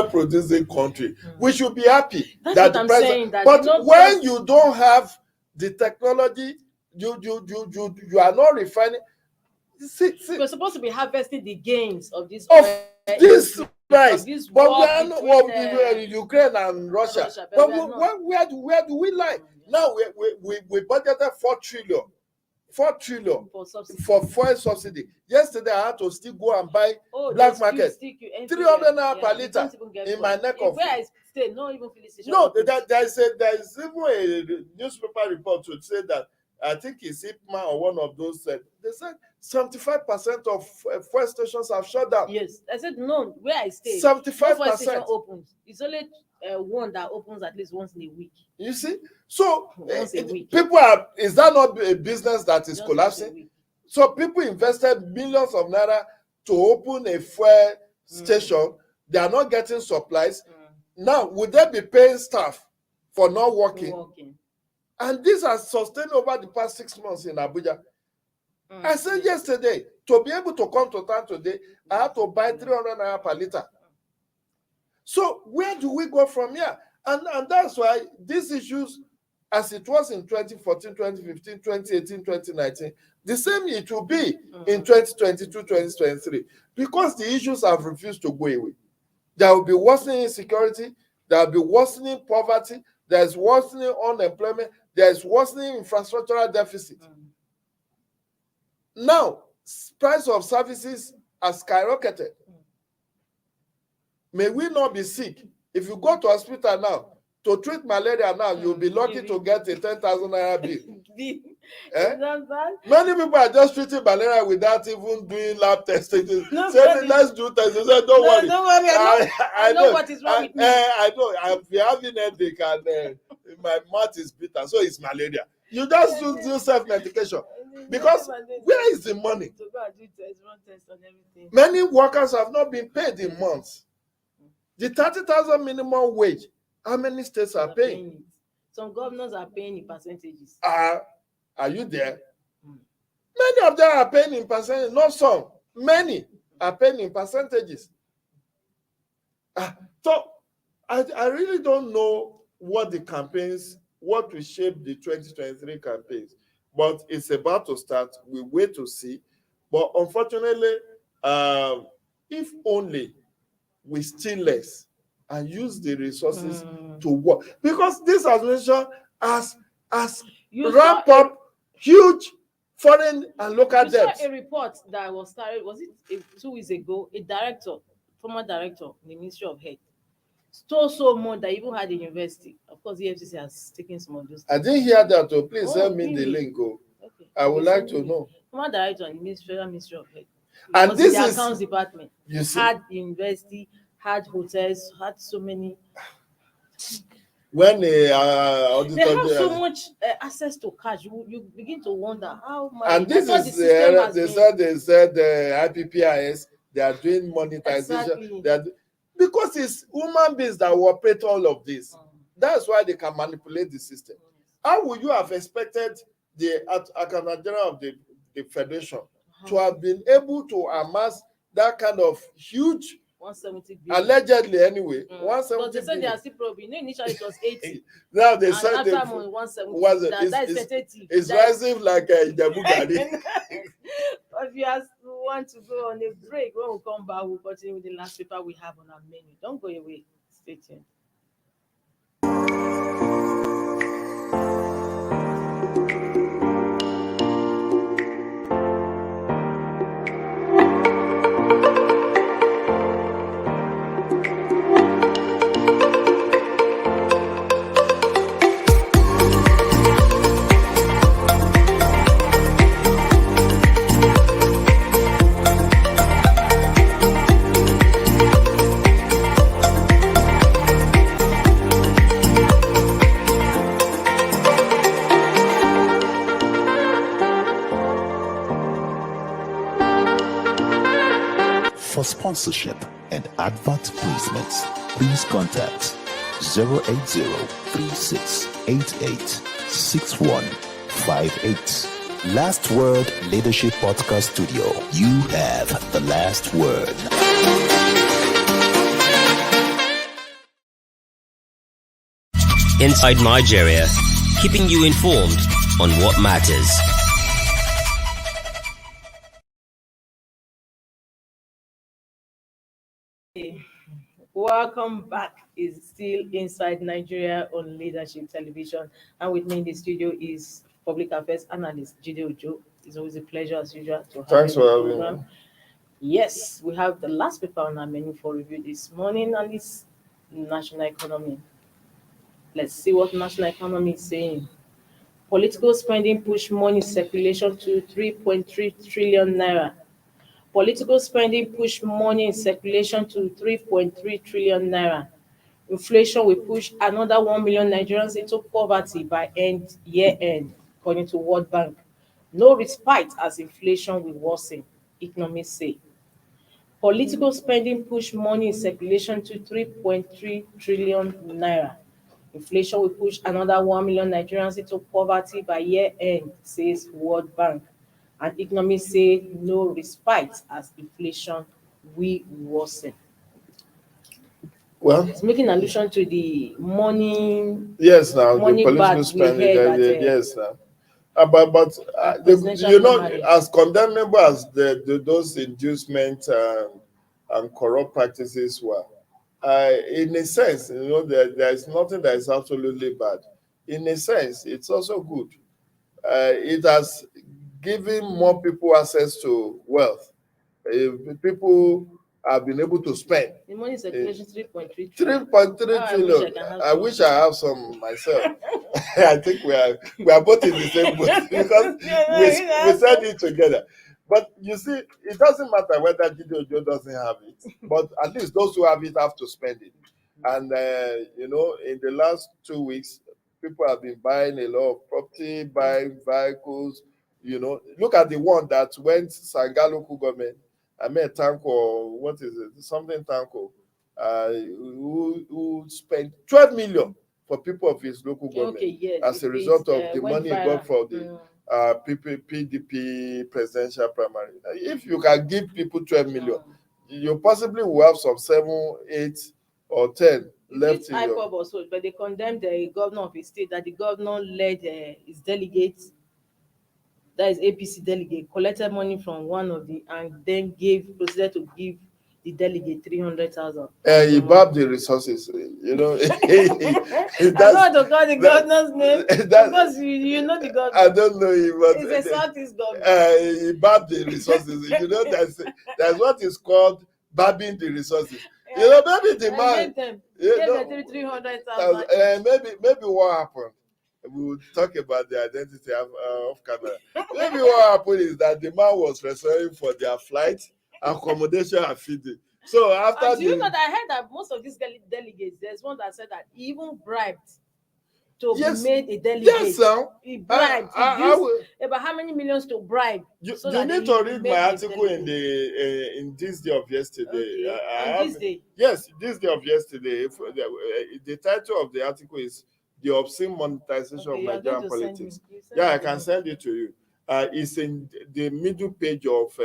producing country. We should be happy. That's what I'm saying. But when you don't have the technology, you are not refining. We're supposed to be harvesting the gains of this price, but we are not Ukraine and Russia. But where do we lie? Now we budgeted 4 trillion for fuel subsidy. Yesterday, I had to still go and buy black market 300 naira per liter in my neck of. Where I stay, not even filling station. No, there is even a newspaper report to say that, I think it's IPMA or one of those said, they said 75% of fuel stations have shut down. Yes, I said no. Where I stay, 75% fuel station opens. It's only one that opens at least once in a week. You see, so people is that not a business that is collapsing? So people invested millions of naira to open a fuel station. They are not getting supplies. Now, would they be paying staff for not working? And this has sustained over the past 6 months in Abuja. I said yesterday, to be able to come to town today, I had to buy 300 naira per liter. So where do we go from here? And that's why these issues, as it was in 2014, 2015, 2018, 2019, the same it will be in 2022, 2023, because the issues have refused to go away. There will be worsening insecurity, there will be worsening poverty, there's worsening unemployment, there's worsening infrastructural deficit. Now, price of services has skyrocketed. May we not be sick. If you go to hospital now, to treat malaria now, you'll be lucky to get a 10,000 naira bill. Many people are just treating malaria without even doing lab testing. Let's do tests. They say, don't worry. Don't worry. I know what is wrong with me. I know. I'm having a headache and my mouth is bitter, so it's malaria. You just do self-medication. Because where is the money? Many workers have not been paid in months. The 30,000 minimum wage, how many states are paying? Some governors are paying in percentages. Are you there? Many of them are paying in percentages, not some. Many are paying in percentages. So I really don't know what will shape the 2023 campaigns. But it's about to start. We wait to see. But unfortunately, if only we steal less and use the resources to work. Because this administration has ramped up huge foreign and local debts. I saw a report that was started, was it 2 weeks ago? A former director in the Ministry of Health, stole so much that even had a university. Of course, the FCC has taken some of those things. I didn't hear that. So please send me the link. Okay. I would like to know. Former director in the Ministry of Health. And this the is accounts department. You see? Had university, had hotels, had so many. when they have so much access to cash. You begin to wonder how much. And this the is system has they been. said IPPIS, they are doing monetization. Exactly. Because it's human beings that will operate all of this. That's why they can manipulate the system. How would you have expected the Accountant General of the Federation to have been able to amass that kind of huge, 170 billion. allegedly anyway, 170 but they said they are still probing. Initially it was 80. Now they and said after they 170. That is tentative. It's rising like a Jabugari. But if you want to go on a break, when we come back, we'll continue with the last paper we have on our menu. Don't go away. Stay tuned. For sponsorship and advert placements, please contact 080-3688-6158. Last Word Leadership Podcast Studio. You have the last word. Inside Nigeria, keeping you informed on what matters. Welcome back. Is still Inside Nigeria on Leadership Television, and with me in the studio is Public Affairs Analyst Jide Ojo. It's always a pleasure as usual to have Thanks you for on the having program. me. Yes, we have the last paper on our menu for review this morning, and it's national economy. Let's see what national economy is saying. Political spending push money circulation to 3.3 trillion naira. Political spending push money in circulation to 3.3 trillion naira. Inflation will push another 1 million Nigerians into poverty by year end, according to World Bank. No respite as inflation will worsen, economists say. Political spending push money in circulation to 3.3 trillion naira. Inflation will push another 1 million Nigerians into poverty by year end, says World Bank. And economists say no respite as inflation will worsen. Well, It's making allusion to the money. yes, now the Money political back we spending, heard at, yes, now. But presidential you know, primary. as condemnable as those inducement and corrupt practices were, in a sense, you know, there is nothing that is absolutely bad. In a sense, it's also good. It has given more people access to wealth. People have been able to spend. The money circulation 3.3 trillion. I wish I have some myself. I think we are both in the same boat because we said it together. But you see, it doesn't matter whether Jide Ojo doesn't have it, but at least those who have it have to spend it. And you know, in the last 2 weeks, people have been buying a lot of property, buying vehicles. You know, look at the one that went Sanga local government. I met Tanko, what is it? Something Tanko, who spent 12 million for people of his local government as a result of the money he got for the PDP presidential primary. If you can give people 12 million, you possibly will have some 7, 8, or 10 left in your... also, but they condemned the governor of his state that the governor led his delegates, that is APC delegate, collected money from one of the and then proceeded to give the delegate 300,000. He babbed the resources, you know. I don't want to call the governor's name because you know the governor. I don't know him, but it's a Southeast governor. He babbed the resources. You know, that's what is called babbing the resources. Yeah. You know, maybe the man gave 300,000. Maybe what happened. We will talk about the identity of camera. Maybe what happened is that the man was reserving for their flight, accommodation, and feeding. So after And do you know that I heard that most of these delegates, there's one that said that he even bribed to Yes. be made a delegate. Yes, sir. He bribed. I He used will. about how many millions to bribe? You that need he to will read make my a article in delegate. in this day of yesterday. Okay. I On have, this day. yes, this day of yesterday. The title of the article is "The Obscene Monetization Okay, of you are going Nigerian to send me. Politics." You Yeah, I the can link. send it to you. It's in the middle page of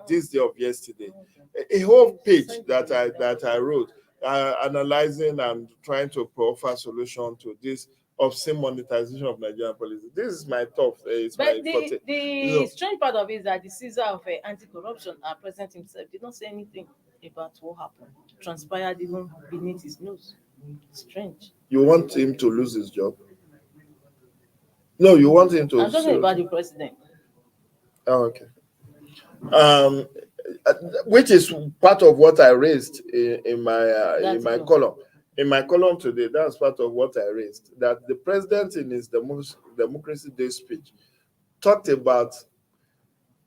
this day of yesterday. Okay. A whole page Send that it. I wrote, analyzing and trying to offer solution to this obscene monetization of Nigerian politics. This is my top. It's my But forte. the strange part of it is that the Caesar of anti-corruption, our president himself, did not say anything about what happened. Transpired even beneath his nose. Strange. You want him to lose his job? No, you want him to. I'm talking about the president. Oh, okay. Which is part of what I raised in my column. In my column today, that's part of what I raised. That the president, in his Democracy Day speech, talked about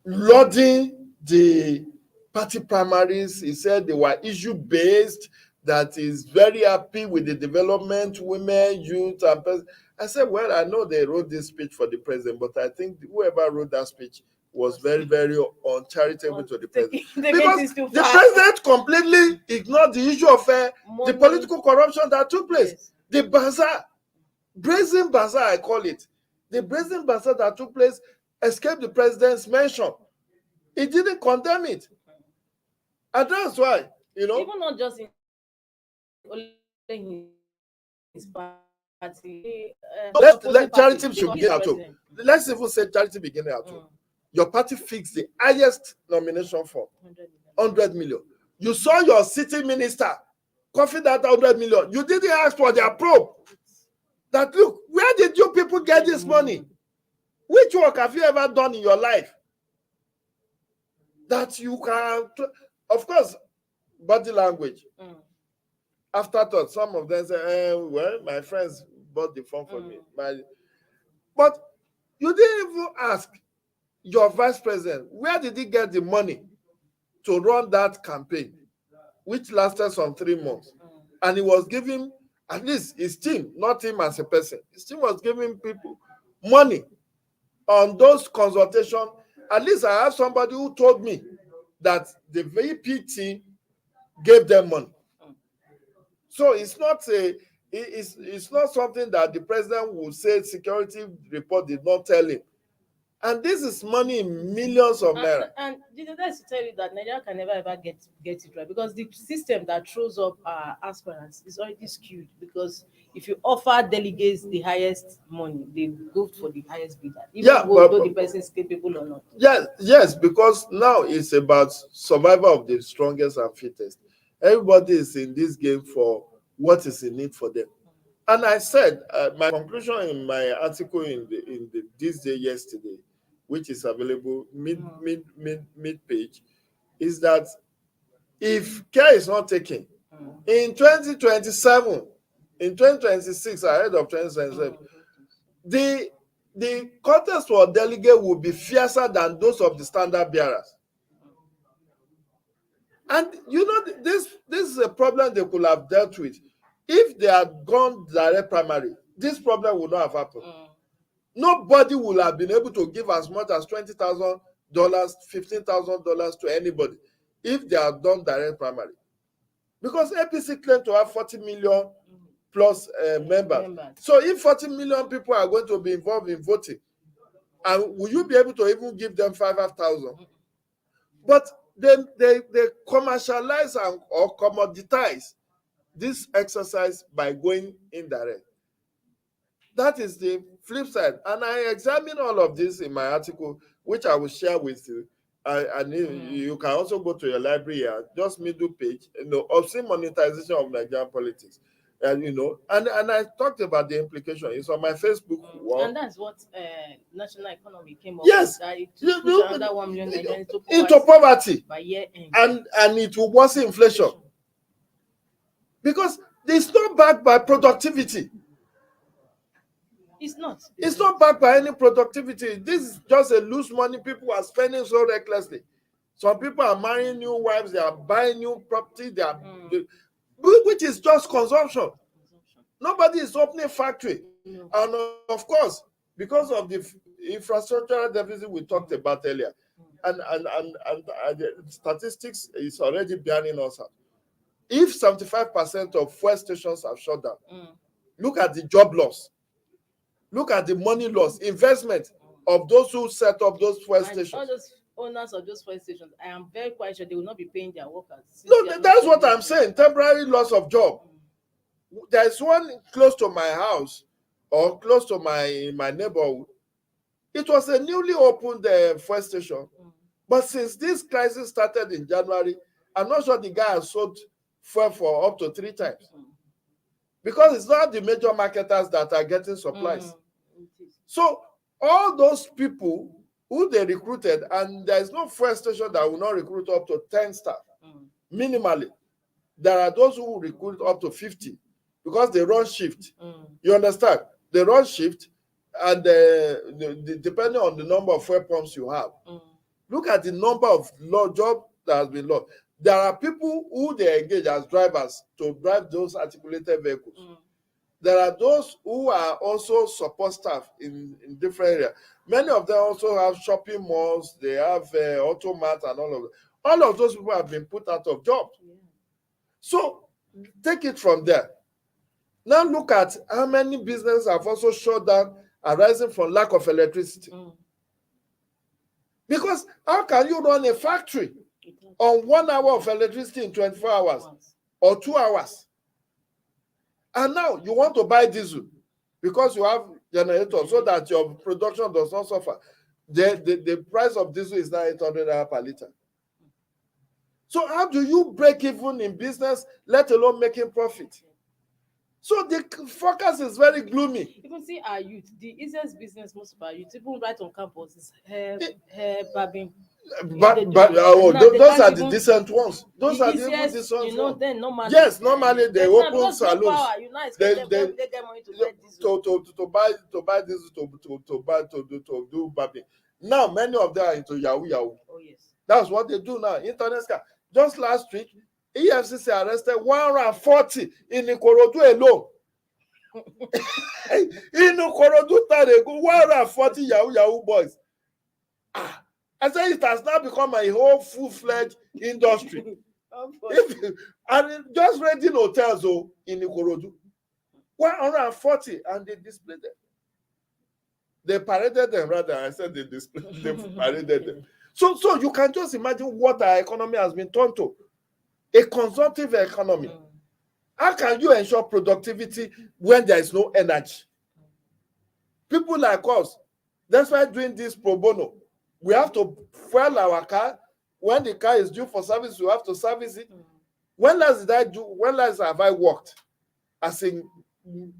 lauding the party primaries. He said they were issue-based, that he's very happy with the development, women, youth, and I said, well, I know they wrote this speech for the president, but I think whoever wrote that speech was very, very uncharitable to the president. Because the president completely ignored the issue of the political corruption that took place. Yes. The bazaar, brazen bazaar, I call it. The brazen bazaar that took place escaped the president's mention. He didn't condemn it. And that's why, even not just in his party. Let charity should begin at home. Let's even say charity beginning at home. Your party fixed the highest nomination for 100 million. You saw your city minister coffee that 100 million. You didn't ask for their probe. That look, where did you people get this money? Which work have you ever done in your life? That you can, of course, body language. Afterthought, some of them say, well, my friends bought the phone for me. But you didn't even ask your vice president, where did he get the money to run that campaign, which lasted some 3 months? And he was giving, at least his team, not him as a person, his team was giving people money on those consultations. At least I have somebody who told me that the VP team gave them money. So it's not it's not something that the president will say security report did not tell him. And this is money in millions of naira. And did I tell you that Nigeria can never ever get it right, because the system that throws up aspirants is already skewed. Because if you offer delegates the highest money, they go for the highest bidder, even though the person is capable or not. Yes, because now it's about survival of the strongest and fittest. Everybody is in this game for what is in it for them. And I said, my conclusion in my article in the This Day yesterday, which is available mid page, is that if care is not taken, in 2027, in 2026, ahead of 2027, the contest for delegate will be fiercer than those of the standard bearers. And this is a problem they could have dealt with. If they had gone direct primary, this problem would not have happened. Nobody would have been able to give as much as $20,000, $15,000 to anybody if they had done direct primary. Because APC claimed to have 40 million plus members. So if 40 million people are going to be involved in voting, and will you be able to even give them 5,000? But they commercialize or commoditize this exercise by going indirect. That is the flip side. And I examine all of this in my article, which I will share with you. And you can also go to your library here, just middle page, obscene monetization of Nigerian politics. And and I talked about the implication. It's on my Facebook wall. And that's what national economy came up with. That it push another 1 million Nigerians into poverty by year end. And it will worsen inflation. Because it's not backed by productivity. It's not. It's not backed by any productivity. This is just a loose money people are spending so recklessly. Some people are marrying new wives, they are buying new property, which is just consumption. Nobody is opening factory. No. And of course, because of the infrastructural deficit we talked about earlier, and the statistics is already bearing us out. If 75% of fuel stations have shut down, look at the job loss. Look at the money loss, investment of those who set up those fuel stations. All those owners of those fuel stations, I am very quite sure they will not be paying their workers. No, that's what I'm saying. Temporary loss of job. There's one close to my house or close to my neighborhood. It was a newly opened fuel station. But since this crisis started in January, I'm not sure the guy has sold fuel for up to 3 times. Because it's not the major marketers that are getting supplies. So all those people who they recruited, and there is no fuel station that will not recruit up to 10 staff, minimally. There are those who will recruit up to 50 because they run shift. You understand? They run shift, and depending on the number of fuel pumps you have. Look at the number of jobs that has been lost. There are people who they engage as drivers to drive those articulated vehicles. There are those who are also support staff in different areas. Many of them also have shopping malls, they have automat and all of that. All of those people have been put out of job. So take it from there. Now look at how many businesses have also shut down arising from lack of electricity. Because how can you run a factory on 1 hour of electricity in 24 hours or 2 hours? And now you want to buy diesel because you have generators so that your production does not suffer. The price of diesel is now 800 naira per liter. So how do you break even in business, let alone making profit? So the focus is very gloomy. You can see our youth, the easiest business most of our youth, even right on campus, is hair barbing. Those are the decent ones. Those are the even decent ones. Then normally, yes, normally they open salons. They get money to buy diesel to do barbing. Now many of them are into Yahoo. Oh yes, that's what they do now. Internet scam. Just last week, EFCC arrested 140 in Ikorodu alone. In Ikorodu, 140 Yahoo boys. I say it has now become a whole full-fledged industry. And just renting hotels in Ikorodu, 140, and they displayed them. They paraded them, rather. I said they paraded them. So you can just imagine what our economy has been turned to. A consumptive economy. How can you ensure productivity when there is no energy? People like us, that's why doing this pro bono. We have to fuel our car. When the car is due for service, we have to service it. When last have I worked as in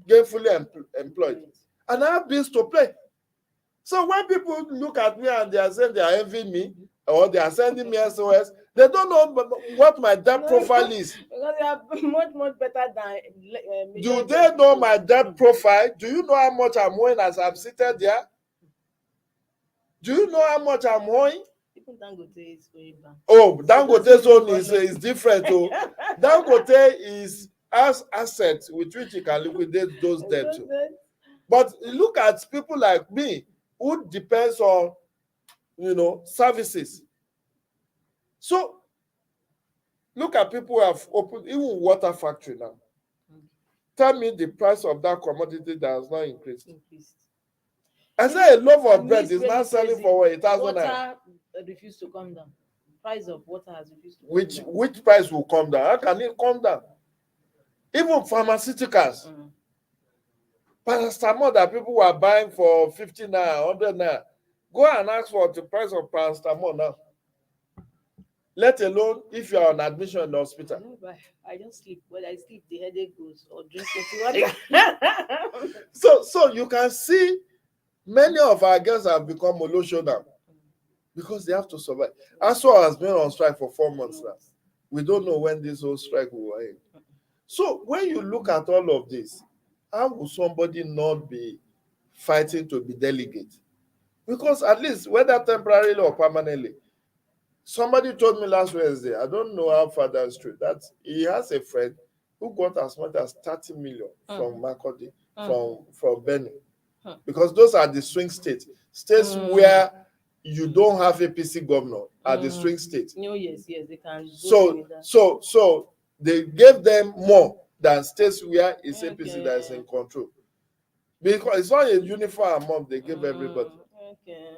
gainfully employed? And I have bills to pay. So when people look at me and they are saying they are envying me or they are sending me SOS, they don't know what my debt profile is. Because they are much better than. Do they know my debt profile? Do you know how much I'm owing as I'm seated there? Do you know how much I'm owing? Even Dangote is going back. Oh, Dangote's own is different. Oh, Dangote has assets with which he can liquidate those debts. But look at people like me who depends on, services. So look at people who have opened even water factory now. Tell me the price of that commodity that has not increased. I say a loaf of bread is now selling for 1,000 naira. Water refused to come down. Price of water has refused to come down. Which price will come down? How can it come down? Even pharmaceuticals. Paracetamol that people were buying for 50 naira, 100 naira. Go and ask for the price of paracetamol now. Let alone if you are on admission in the hospital. I just sleep. When I sleep, the headache goes or drink water. So you can see many of our girls have become emotional because they have to survive. ASWA has been on strike for 4 months now. We don't know when this whole strike will end. So when you look at all of this, how will somebody not be fighting to be delegate? Because at least, whether temporarily or permanently, Somebody told me last Wednesday, I don't know how far that's true, that he has a friend who got as much as 30 million from Makodi, from Benin. Because those are the swing states. States where you don't have a PC governor are the swing states. No, yes, they can. So they gave them more than states where it's APC that is in control. Because it's not a uniform amount they give everybody. Okay.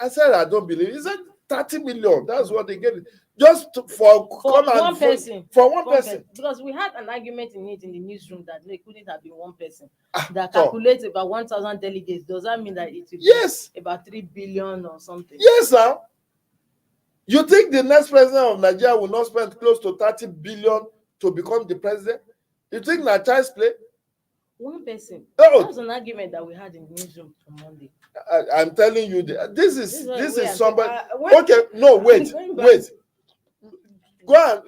I said I don't believe it. He said 30 million. That's what they gave. Just for one person. For one person. Because we had an argument in the newsroom that it couldn't have been one person that calculates about 1,000 delegates. Does that mean that it will be about 3 billion or something? Yes, sir. You think the next president of Nigeria will not spend close to 30 billion to become the president? You think that child's play? One person. That was an argument that we had in the newsroom on Monday. I'm telling you, this is somebody. Okay, no, wait. Go on.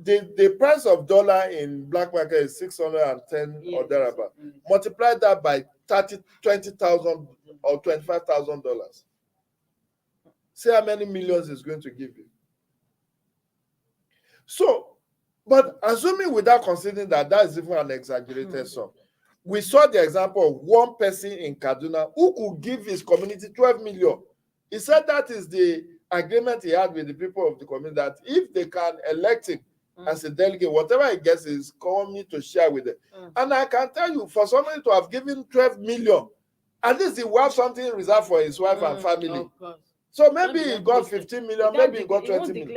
The price of dollar in black market is 610 or thereabout. Multiply that by $20,000 or $25,000. See how many millions it's going to give you. So, but assuming without considering that is even an exaggerated sum, we saw the example of one person in Kaduna who could give his community 12 million. He said that is the agreement he had with the people of the community, that if they can elect him as a delegate, whatever he gets is coming to share with them. And I can tell you, for somebody to have given 12 million, at least he will have something reserved for his wife and family. So maybe he got 15 million, maybe he got 20 million.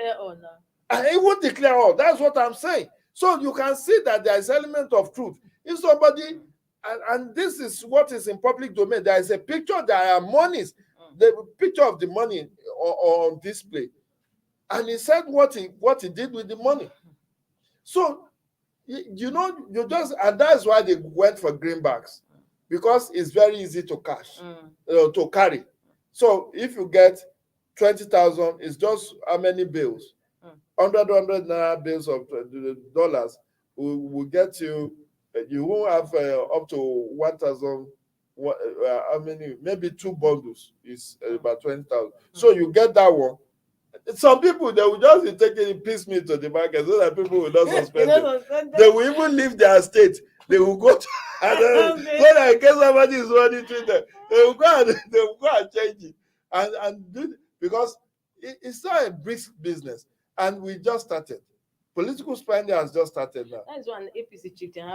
He won't declare all. That's what I'm saying. So you can see that there is element of truth. If somebody, and this is what is in public domain, there is a picture, there are monies, the picture of the money on display. And he said what he did with the money. So, you just, and that's why they went for greenbacks, because it's very easy to cash, to carry. So if you get 20,000, it's just how many bills? 100 naira bills of dollars will get you. You won't have up to 1,000. How many? Maybe 2 bundles is about 20,000. So you get that one. Some people, they will just be taking piecemeal to the market so that people will not suspend them. They will even leave their state. They will go to so that in case somebody is running to them, they will go and change it and do it, because it's not a brisk business, and we just started. Political spending has just started now. That is one APC chieftain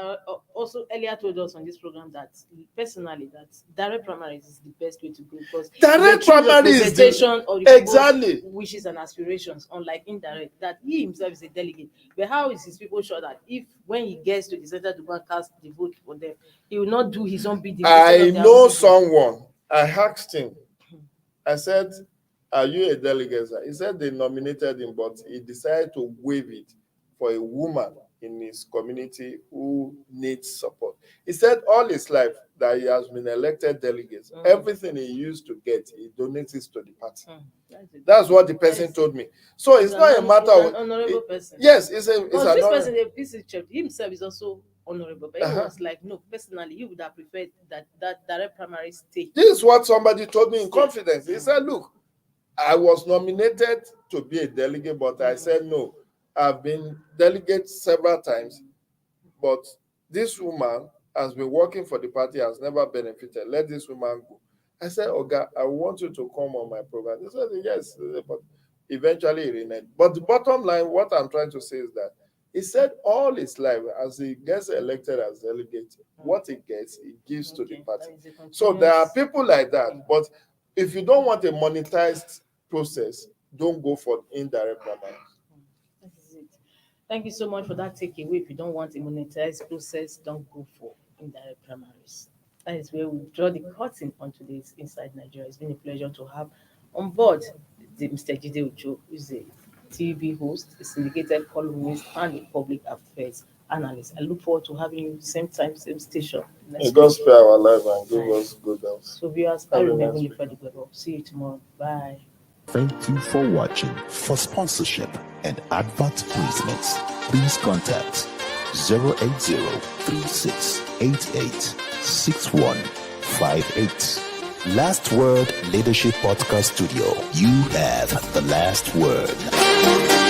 also earlier told us on this program that personally that direct primaries is the best way to go, because direct primary is exactly wishes and aspirations, unlike indirect, that he himself is a delegate. But how is his people sure that if when he gets to the center to go and cast the vote for them, he will not do his own bidding? I know someone. I asked him. I said, "Are you a delegate?" He said they nominated him, but he decided to waive it for a woman in his community who needs support. He said all his life that he has been elected delegates. Everything he used to get, he donates it to the party. That's what the person told me. So it's not a matter of an honorable person. Yes, this person, the PC chief himself, is also honorable, but he was like, no, personally, he would have preferred that direct primary state. This is what somebody told me in confidence. He said, look, I was nominated to be a delegate, but I said no. I've been delegate several times, but this woman has been working for the party, has never benefited. Let this woman go. I said, Oga, I want you to come on my program. He said, yes, but eventually he reneged. But the bottom line, what I'm trying to say is that he said all his life, as he gets elected as delegate, what he gets, he gives to the party. So there are people like that. But if you don't want a monetized process, don't go for indirect primary. Thank you so much for that takeaway. If you don't want a monetized process, don't go for indirect primaries. That is where we draw the curtain on today's Inside Nigeria. It's been a pleasure to have on board Mr. Jide Ojo, who is a TV host, a syndicated columnist, and a public affairs analyst. I look forward to having you same time, same station. God spare our life and give us good health. So viewers, I remember you for the good. See you tomorrow. Bye. Thank you for watching. For sponsorship and advert placements, please contact 080-3688-6158. Last Word Leadership Podcast Studio. You have the last word.